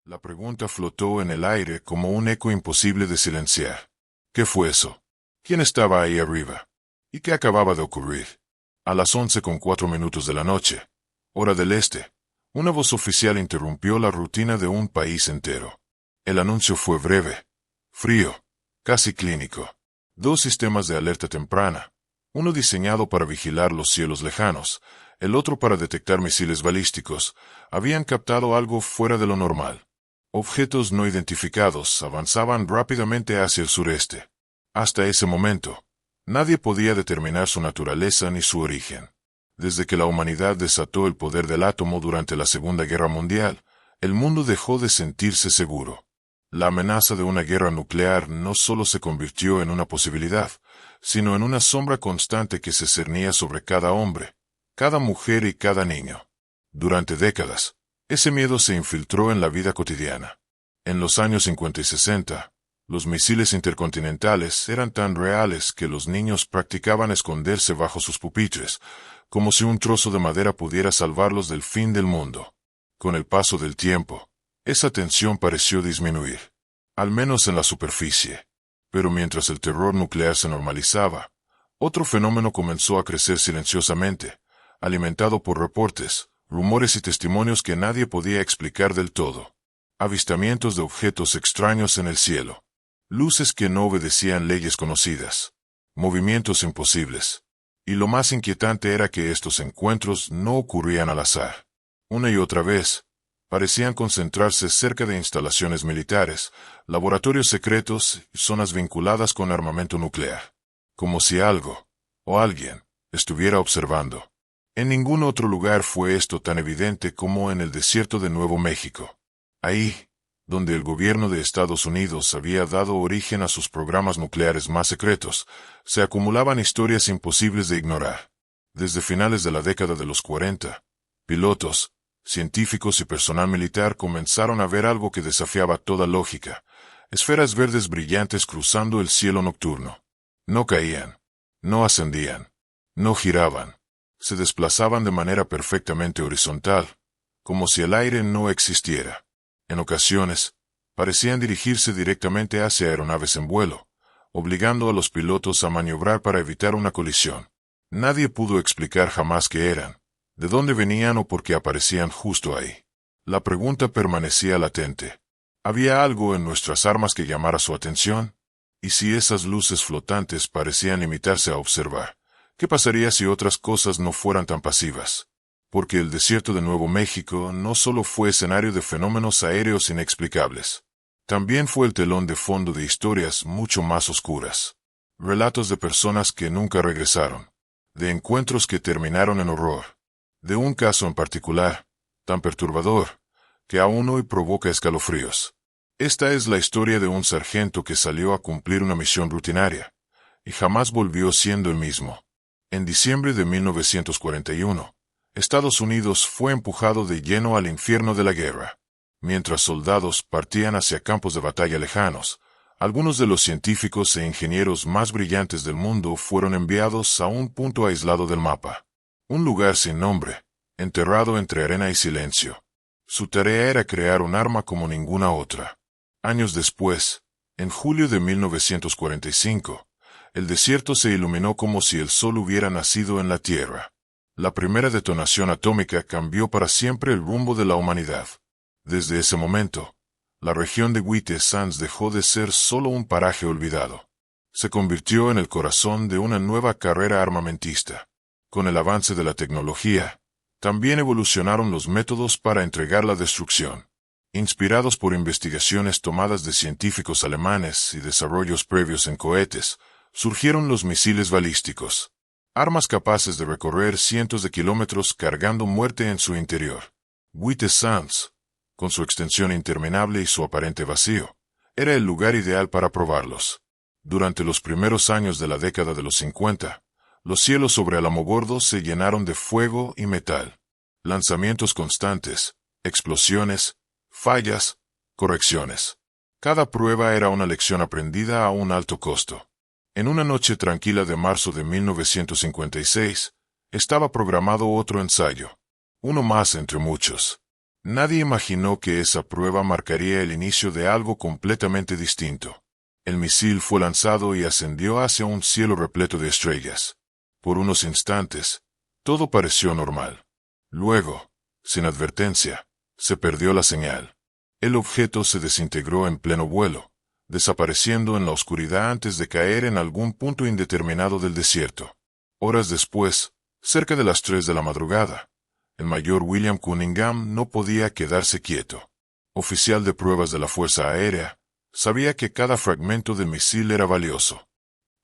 La pregunta flotó en el aire como un eco imposible de silenciar. ¿Qué fue eso? ¿Quién estaba ahí arriba? ¿Y qué acababa de ocurrir? A las 11:04 de la noche, hora del este, una voz oficial interrumpió la rutina de un país entero. El anuncio fue breve, frío, casi clínico. Dos sistemas de alerta temprana, uno diseñado para vigilar los cielos lejanos, el otro para detectar misiles balísticos, habían captado algo fuera de lo normal. Objetos no identificados avanzaban rápidamente hacia el sureste. Hasta ese momento, nadie podía determinar su naturaleza ni su origen. Desde que la humanidad desató el poder del átomo durante la Segunda Guerra Mundial, el mundo dejó de sentirse seguro. La amenaza de una guerra nuclear no solo se convirtió en una posibilidad, sino en una sombra constante que se cernía sobre cada hombre, cada mujer y cada niño. Durante décadas, ese miedo se infiltró en la vida cotidiana. En los años 50 y 60, los misiles intercontinentales eran tan reales que los niños practicaban esconderse bajo sus pupitres, como si un trozo de madera pudiera salvarlos del fin del mundo. Con el paso del tiempo, esa tensión pareció disminuir, al menos en la superficie. Pero mientras el terror nuclear se normalizaba, otro fenómeno comenzó a crecer silenciosamente, alimentado por reportes, rumores y testimonios que nadie podía explicar del todo. Avistamientos de objetos extraños en el cielo. Luces que no obedecían leyes conocidas. Movimientos imposibles. Y lo más inquietante era que estos encuentros no ocurrían al azar. Una y otra vez, parecían concentrarse cerca de instalaciones militares, laboratorios secretos y zonas vinculadas con armamento nuclear. Como si algo, o alguien, estuviera observando. En ningún otro lugar fue esto tan evidente como en el desierto de Nuevo México. Ahí, donde el gobierno de Estados Unidos había dado origen a sus programas nucleares más secretos, se acumulaban historias imposibles de ignorar. Desde finales de la década de los 40, pilotos, científicos y personal militar comenzaron a ver algo que desafiaba toda lógica: esferas verdes brillantes cruzando el cielo nocturno. No caían, no ascendían, no giraban. Se desplazaban de manera perfectamente horizontal, como si el aire no existiera. En ocasiones, parecían dirigirse directamente hacia aeronaves en vuelo, obligando a los pilotos a maniobrar para evitar una colisión. Nadie pudo explicar jamás qué eran, de dónde venían o por qué aparecían justo ahí. La pregunta permanecía latente. ¿Había algo en nuestras armas que llamara su atención? ¿Y si esas luces flotantes parecían limitarse a observar? ¿Qué pasaría si otras cosas no fueran tan pasivas? Porque el desierto de Nuevo México no solo fue escenario de fenómenos aéreos inexplicables. También fue el telón de fondo de historias mucho más oscuras. Relatos de personas que nunca regresaron. De encuentros que terminaron en horror. De un caso en particular, tan perturbador, que aún hoy provoca escalofríos. Esta es la historia de un sargento que salió a cumplir una misión rutinaria, y jamás volvió siendo el mismo. En diciembre de 1941, Estados Unidos fue empujado de lleno al infierno de la guerra. Mientras soldados partían hacia campos de batalla lejanos, algunos de los científicos e ingenieros más brillantes del mundo fueron enviados a un punto aislado del mapa. Un lugar sin nombre, enterrado entre arena y silencio. Su tarea era crear un arma como ninguna otra. Años después, en julio de 1945, el desierto se iluminó como si el sol hubiera nacido en la tierra. La primera detonación atómica cambió para siempre el rumbo de la humanidad. Desde ese momento, la región de White Sands dejó de ser solo un paraje olvidado. Se convirtió en el corazón de una nueva carrera armamentista. Con el avance de la tecnología, también evolucionaron los métodos para entregar la destrucción. Inspirados por investigaciones tomadas de científicos alemanes y desarrollos previos en cohetes, surgieron los misiles balísticos, armas capaces de recorrer cientos de kilómetros cargando muerte en su interior. White Sands, con su extensión interminable y su aparente vacío, era el lugar ideal para probarlos. Durante los primeros años de la década de los 50, los cielos sobre Alamogordo se llenaron de fuego y metal. Lanzamientos constantes, explosiones, fallas, correcciones. Cada prueba era una lección aprendida a un alto costo. En una noche tranquila de marzo de 1956, estaba programado otro ensayo. Uno más entre muchos. Nadie imaginó que esa prueba marcaría el inicio de algo completamente distinto. El misil fue lanzado y ascendió hacia un cielo repleto de estrellas. Por unos instantes, todo pareció normal. Luego, sin advertencia, se perdió la señal. El objeto se desintegró en pleno vuelo, desapareciendo en la oscuridad antes de caer en algún punto indeterminado del desierto. Horas después, cerca de las 3 de la madrugada, el mayor William Cunningham no podía quedarse quieto. Oficial de pruebas de la Fuerza Aérea, sabía que cada fragmento del misil era valioso.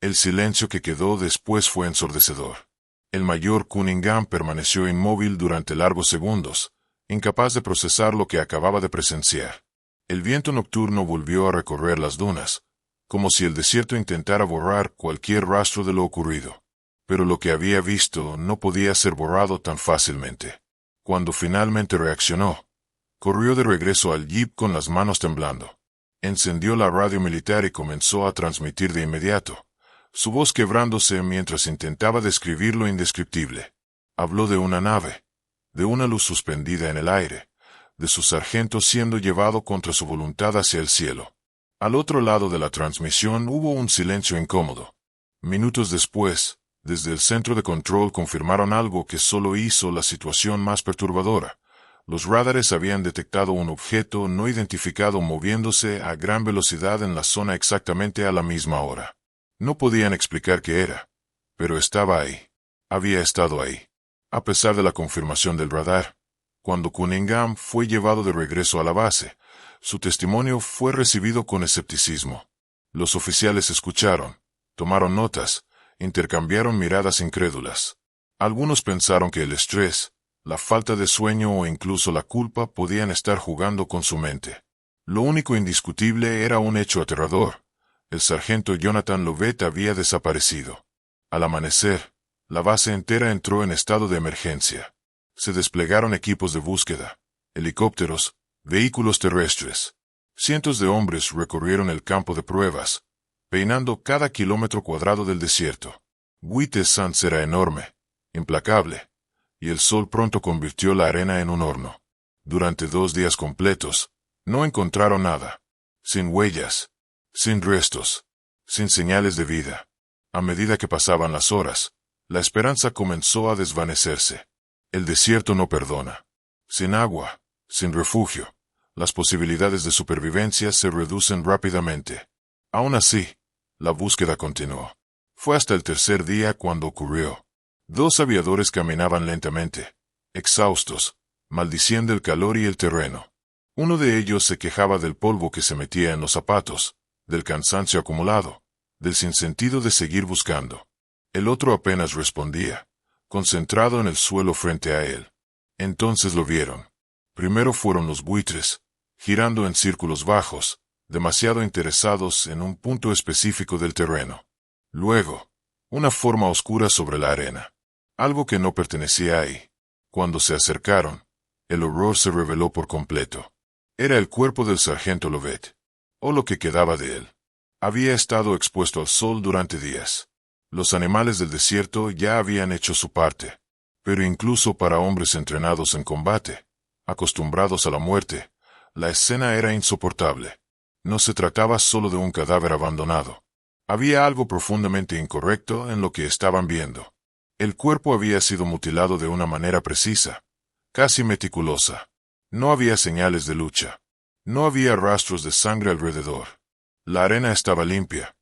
El silencio que quedó después fue ensordecedor. El mayor Cunningham permaneció inmóvil durante largos segundos, incapaz de procesar lo que acababa de presenciar. El viento nocturno volvió a recorrer las dunas, como si el desierto intentara borrar cualquier rastro de lo ocurrido. Pero lo que había visto no podía ser borrado tan fácilmente. Cuando finalmente reaccionó, corrió de regreso al jeep con las manos temblando. Encendió la radio militar y comenzó a transmitir de inmediato, su voz quebrándose mientras intentaba describir lo indescriptible. Habló de una nave, de una luz suspendida en el aire, de su sargento siendo llevado contra su voluntad hacia el cielo. Al otro lado de la transmisión hubo un silencio incómodo. Minutos después, desde el centro de control confirmaron algo que solo hizo la situación más perturbadora. Los radares habían detectado un objeto no identificado moviéndose a gran velocidad en la zona exactamente a la misma hora. No podían explicar qué era, pero estaba ahí. Había estado ahí. A pesar de la confirmación del radar, cuando Cunningham fue llevado de regreso a la base, su testimonio fue recibido con escepticismo. Los oficiales escucharon, tomaron notas, intercambiaron miradas incrédulas. Algunos pensaron que el estrés, la falta de sueño o incluso la culpa podían estar jugando con su mente. Lo único indiscutible era un hecho aterrador. El sargento Jonathan Lovett había desaparecido. Al amanecer, la base entera entró en estado de emergencia. Se desplegaron equipos de búsqueda, helicópteros, vehículos terrestres. Cientos de hombres recorrieron el campo de pruebas, peinando cada kilómetro cuadrado del desierto. White Sands era enorme, implacable, y el sol pronto convirtió la arena en un horno. Durante 2 días completos, no encontraron nada. Sin huellas, sin restos, sin señales de vida. A medida que pasaban las horas, la esperanza comenzó a desvanecerse. El desierto no perdona. Sin agua, sin refugio, las posibilidades de supervivencia se reducen rápidamente. Aún así, la búsqueda continuó. Fue hasta el tercer día cuando ocurrió. 2 aviadores caminaban lentamente, exhaustos, maldiciendo el calor y el terreno. Uno de ellos se quejaba del polvo que se metía en los zapatos, del cansancio acumulado, del sinsentido de seguir buscando. El otro apenas respondía, concentrado en el suelo frente a él. Entonces lo vieron. Primero fueron los buitres, girando en círculos bajos, demasiado interesados en un punto específico del terreno. Luego, una forma oscura sobre la arena. Algo que no pertenecía ahí. Cuando se acercaron, el horror se reveló por completo. Era el cuerpo del sargento Lovett, o lo que quedaba de él. Había estado expuesto al sol durante días. Los animales del desierto ya habían hecho su parte, pero incluso para hombres entrenados en combate, acostumbrados a la muerte, la escena era insoportable. No se trataba solo de un cadáver abandonado. Había algo profundamente incorrecto en lo que estaban viendo. El cuerpo había sido mutilado de una manera precisa, casi meticulosa. No había señales de lucha. No había rastros de sangre alrededor. La arena estaba limpia,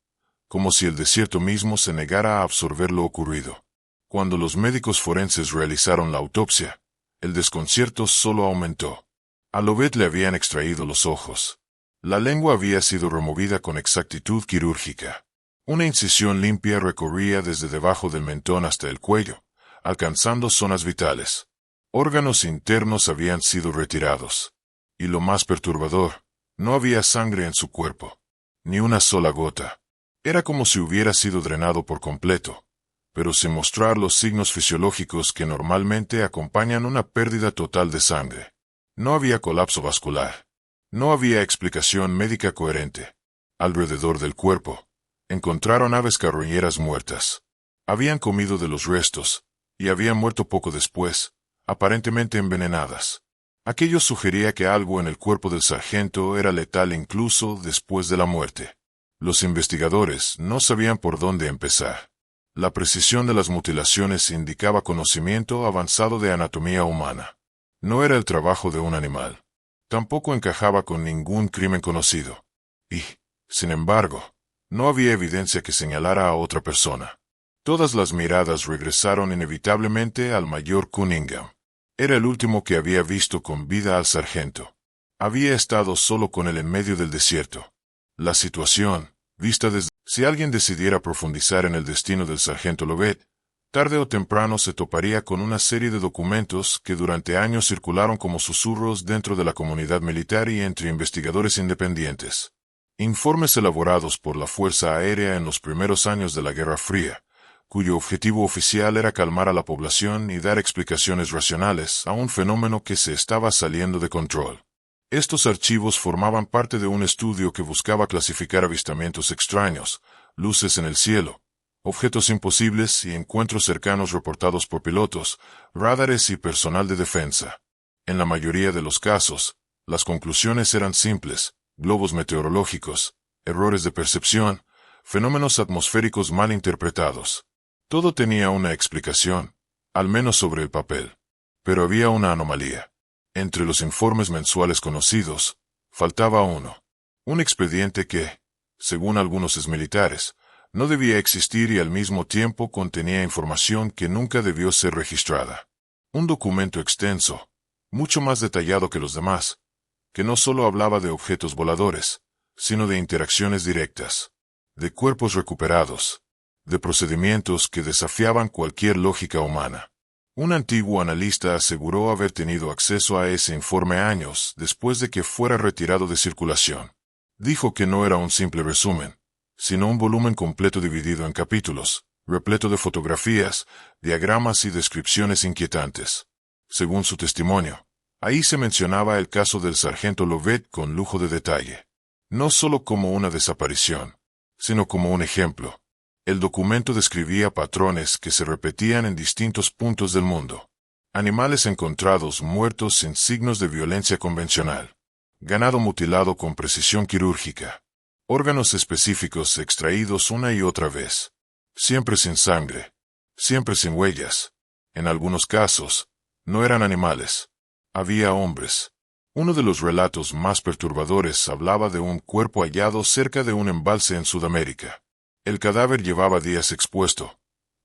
como si el desierto mismo se negara a absorber lo ocurrido. Cuando los médicos forenses realizaron la autopsia, el desconcierto solo aumentó. A Lovett le habían extraído los ojos. La lengua había sido removida con exactitud quirúrgica. Una incisión limpia recorría desde debajo del mentón hasta el cuello, alcanzando zonas vitales. Órganos internos habían sido retirados. Y lo más perturbador, no había sangre en su cuerpo. Ni una sola gota. Era como si hubiera sido drenado por completo, pero sin mostrar los signos fisiológicos que normalmente acompañan una pérdida total de sangre. No había colapso vascular. No había explicación médica coherente. Alrededor del cuerpo, encontraron aves carroñeras muertas. Habían comido de los restos, y habían muerto poco después, aparentemente envenenadas. Aquello sugería que algo en el cuerpo del sargento era letal incluso después de la muerte. Los investigadores no sabían por dónde empezar. La precisión de las mutilaciones indicaba conocimiento avanzado de anatomía humana. No era el trabajo de un animal. Tampoco encajaba con ningún crimen conocido. Y, sin embargo, no había evidencia que señalara a otra persona. Todas las miradas regresaron inevitablemente al mayor Cunningham. Era el último que había visto con vida al sargento. Había estado solo con él en medio del desierto. La situación, vista desde... Si alguien decidiera profundizar en el destino del sargento Lovett, tarde o temprano se toparía con una serie de documentos que durante años circularon como susurros dentro de la comunidad militar y entre investigadores independientes. Informes elaborados por la Fuerza Aérea en los primeros años de la Guerra Fría, cuyo objetivo oficial era calmar a la población y dar explicaciones racionales a un fenómeno que se estaba saliendo de control. Estos archivos formaban parte de un estudio que buscaba clasificar avistamientos extraños, luces en el cielo, objetos imposibles y encuentros cercanos reportados por pilotos, radares y personal de defensa. En la mayoría de los casos, las conclusiones eran simples: globos meteorológicos, errores de percepción, fenómenos atmosféricos mal interpretados. Todo tenía una explicación, al menos sobre el papel. Pero había una anomalía. Entre los informes mensuales conocidos, faltaba uno. Un expediente que, según algunos exmilitares, no debía existir y al mismo tiempo contenía información que nunca debió ser registrada. Un documento extenso, mucho más detallado que los demás, que no solo hablaba de objetos voladores, sino de interacciones directas, de cuerpos recuperados, de procedimientos que desafiaban cualquier lógica humana. Un antiguo analista aseguró haber tenido acceso a ese informe años después de que fuera retirado de circulación. Dijo que no era un simple resumen, sino un volumen completo dividido en capítulos, repleto de fotografías, diagramas y descripciones inquietantes. Según su testimonio, ahí se mencionaba el caso del sargento Lovett con lujo de detalle. No solo como una desaparición, sino como un ejemplo. El documento describía patrones que se repetían en distintos puntos del mundo. Animales encontrados muertos sin signos de violencia convencional. Ganado mutilado con precisión quirúrgica. Órganos específicos extraídos una y otra vez. Siempre sin sangre. Siempre sin huellas. En algunos casos, no eran animales. Había hombres. Uno de los relatos más perturbadores hablaba de un cuerpo hallado cerca de un embalse en Sudamérica. El cadáver llevaba días expuesto,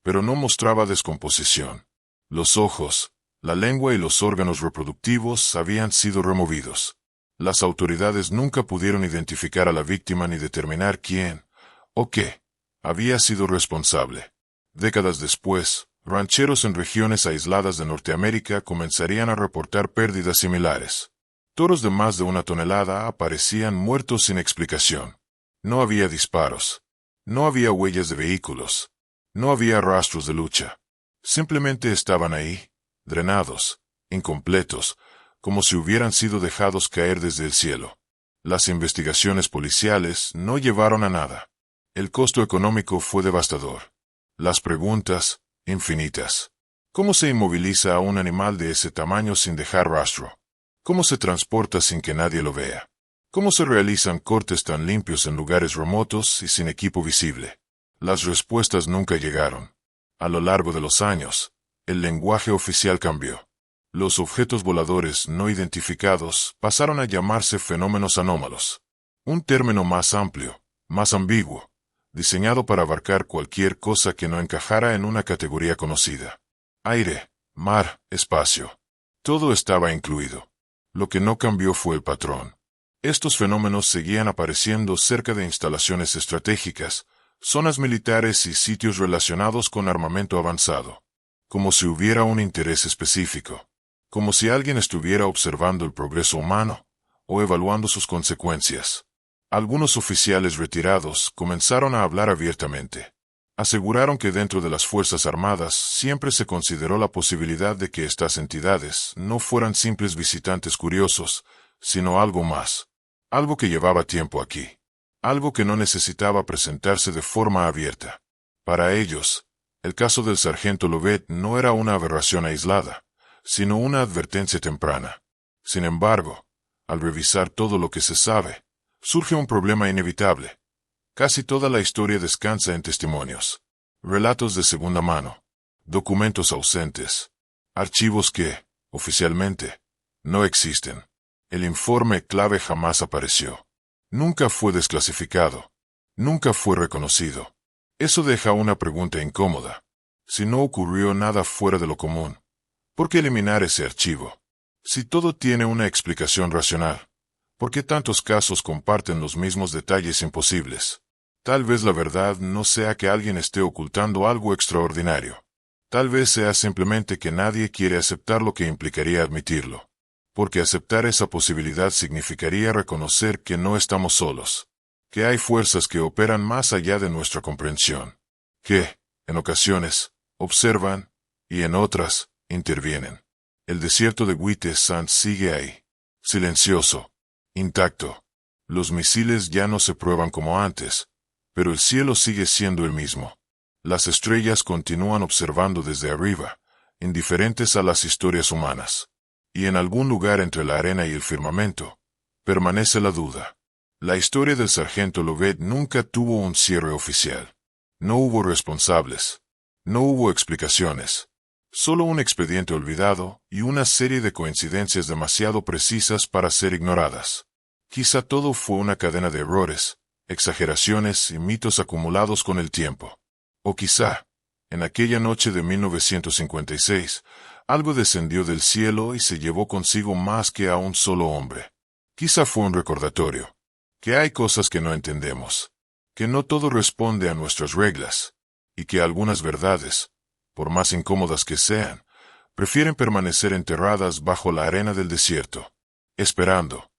pero no mostraba descomposición. Los ojos, la lengua y los órganos reproductivos habían sido removidos. Las autoridades nunca pudieron identificar a la víctima ni determinar quién, o qué, había sido responsable. Décadas después, rancheros en regiones aisladas de Norteamérica comenzarían a reportar pérdidas similares. Toros de más de 1 tonelada aparecían muertos sin explicación. No había disparos. No había huellas de vehículos. No había rastros de lucha. Simplemente estaban ahí, drenados, incompletos, como si hubieran sido dejados caer desde el cielo. Las investigaciones policiales no llevaron a nada. El costo económico fue devastador. Las preguntas, infinitas. ¿Cómo se inmoviliza a un animal de ese tamaño sin dejar rastro? ¿Cómo se transporta sin que nadie lo vea? ¿Cómo se realizan cortes tan limpios en lugares remotos y sin equipo visible? Las respuestas nunca llegaron. A lo largo de los años, el lenguaje oficial cambió. Los objetos voladores no identificados pasaron a llamarse fenómenos anómalos. Un término más amplio, más ambiguo, diseñado para abarcar cualquier cosa que no encajara en una categoría conocida. Aire, mar, espacio. Todo estaba incluido. Lo que no cambió fue el patrón. Estos fenómenos seguían apareciendo cerca de instalaciones estratégicas, zonas militares y sitios relacionados con armamento avanzado. Como si hubiera un interés específico. Como si alguien estuviera observando el progreso humano, o evaluando sus consecuencias. Algunos oficiales retirados comenzaron a hablar abiertamente. Aseguraron que dentro de las Fuerzas Armadas siempre se consideró la posibilidad de que estas entidades no fueran simples visitantes curiosos, sino algo más. Algo que llevaba tiempo aquí. Algo que no necesitaba presentarse de forma abierta. Para ellos, el caso del sargento Lovett no era una aberración aislada, sino una advertencia temprana. Sin embargo, al revisar todo lo que se sabe, surge un problema inevitable. Casi toda la historia descansa en testimonios, relatos de segunda mano, documentos ausentes, archivos que, oficialmente, no existen. El informe clave jamás apareció. Nunca fue desclasificado. Nunca fue reconocido. Eso deja una pregunta incómoda. Si no ocurrió nada fuera de lo común, ¿por qué eliminar ese archivo? Si todo tiene una explicación racional, ¿por qué tantos casos comparten los mismos detalles imposibles? Tal vez la verdad no sea que alguien esté ocultando algo extraordinario. Tal vez sea simplemente que nadie quiere aceptar lo que implicaría admitirlo. Porque aceptar esa posibilidad significaría reconocer que no estamos solos, que hay fuerzas que operan más allá de nuestra comprensión, que, en ocasiones, observan, y en otras, intervienen. El desierto de Witwatersrand sigue ahí, silencioso, intacto. Los misiles ya no se prueban como antes, pero el cielo sigue siendo el mismo. Las estrellas continúan observando desde arriba, indiferentes a las historias humanas. Y en algún lugar entre la arena y el firmamento, permanece la duda. La historia del sargento Lovett nunca tuvo un cierre oficial. No hubo responsables. No hubo explicaciones. Solo un expediente olvidado y una serie de coincidencias demasiado precisas para ser ignoradas. Quizá todo fue una cadena de errores, exageraciones y mitos acumulados con el tiempo. O quizá, en aquella noche de 1956, algo descendió del cielo y se llevó consigo más que a un solo hombre. Quizá fue un recordatorio. Que hay cosas que no entendemos. Que no todo responde a nuestras reglas. Y que algunas verdades, por más incómodas que sean, prefieren permanecer enterradas bajo la arena del desierto, esperando,